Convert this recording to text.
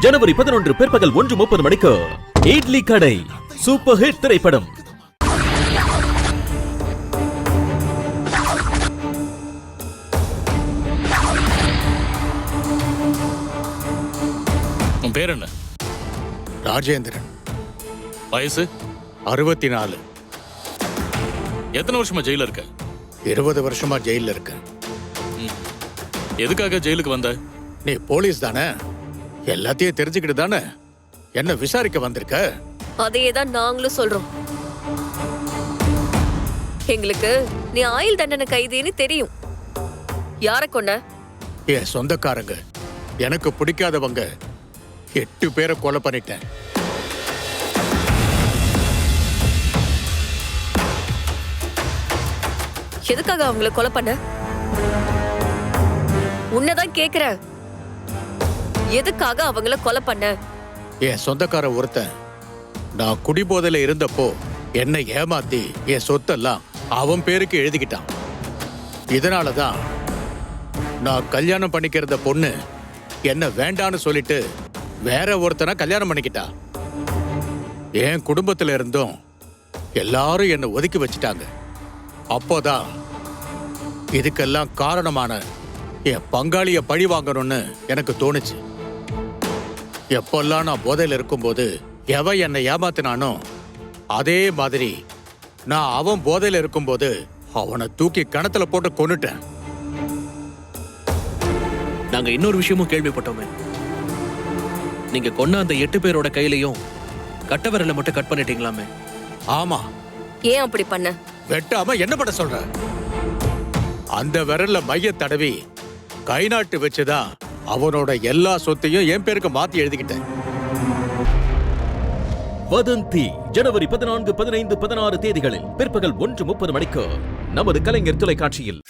ஜனவரி 11 பிற்பகல் 1:30 மணிக்கு இட்லி கடை சூப்பர் ஹிட் திரைப்படம். உன் பேர் என்ன? ராஜேந்திரன். வயசு? 64. எத்தனை வருஷமா ஜெயில இருக்க? 20 வருஷமா ஜெயில இருக்கேன். எதுக்காக ஜெயிலுக்கு வந்த? நீ போலீஸ் தானே? எல்லாத்தையும் தெரிஞ்சுக்கிட்டு தானே என்ன விசாரிக்க வந்திருக்க? அதையேதான் நாங்களும் சொல்றோம். எங்களுக்கு நீ ஆயுள் தண்டனை கைதின்னு தெரியும். யார கொண்ட? என் சொந்தக்காரங்க, எனக்கு பிடிக்காதவங்க 8 பேரை கொலை பண்ணிட்டேன். எதுக்காக அவங்கள கொலை பண்ண? உன்னதான் கேக்குறேன். எதுக்காக அவங்கள கொலை பண்ண? என் சொந்தக்கார ஒருத்தன் நான் குடிபோதையில இருந்தப்போ என்னை ஏமாத்தி என் சொத்தெல்லாம் அவன் பேருக்கு எழுதிக்கிட்டான். இதனாலதான் நான் கல்யாணம் பண்ணிக்கிறத பொண்ணு என்ன வேண்டான்னு சொல்லிட்டு வேற ஒருத்தனை கல்யாணம் பண்ணிக்கிட்டா. என் குடும்பத்துல இருந்தும் எல்லாரும் என்னை ஒதுக்கி வச்சுட்டாங்க. அப்போதான் இதுக்கெல்லாம் காரணமான என் பங்காளிய பழி வாங்கணும்னு எனக்கு தோணுச்சு. எப்பெல்லாம் நான் போதையில இருக்கும்போது எவன் என்னை ஏமாத்தினானோ அதே மாதிரி நான் அவன் போதையில இருக்கும்போது அவனை தூக்கி கிணத்துல போட்டு கொன்னுட்டேன். நாங்க இன்னொரு விஷயமும் கேள்விப்பட்டோமே. நீங்க கொன்ன அந்த 8 பேரோட கையிலையும் கட்ட விரலை மட்டும் கட் பண்ணிட்டீங்களாமே? ஆமா. ஏன் அப்படி பண்ண? வெட்டாம என்ன பண்ண சொல்ற? அந்த விரல்ல மைய தடவி கை நாட்டு வச்சுதான் அவனோட எல்லா சொத்தையும் என் பேருக்கு மாத்தி எழுதிக்கிட்டேன். வதந்தி ஜனவரி 14, 15, 16 தேதிகளில் பிற்பகல் 1:30 மணிக்கு நமது கலைஞர் தொலைக்காட்சியில்.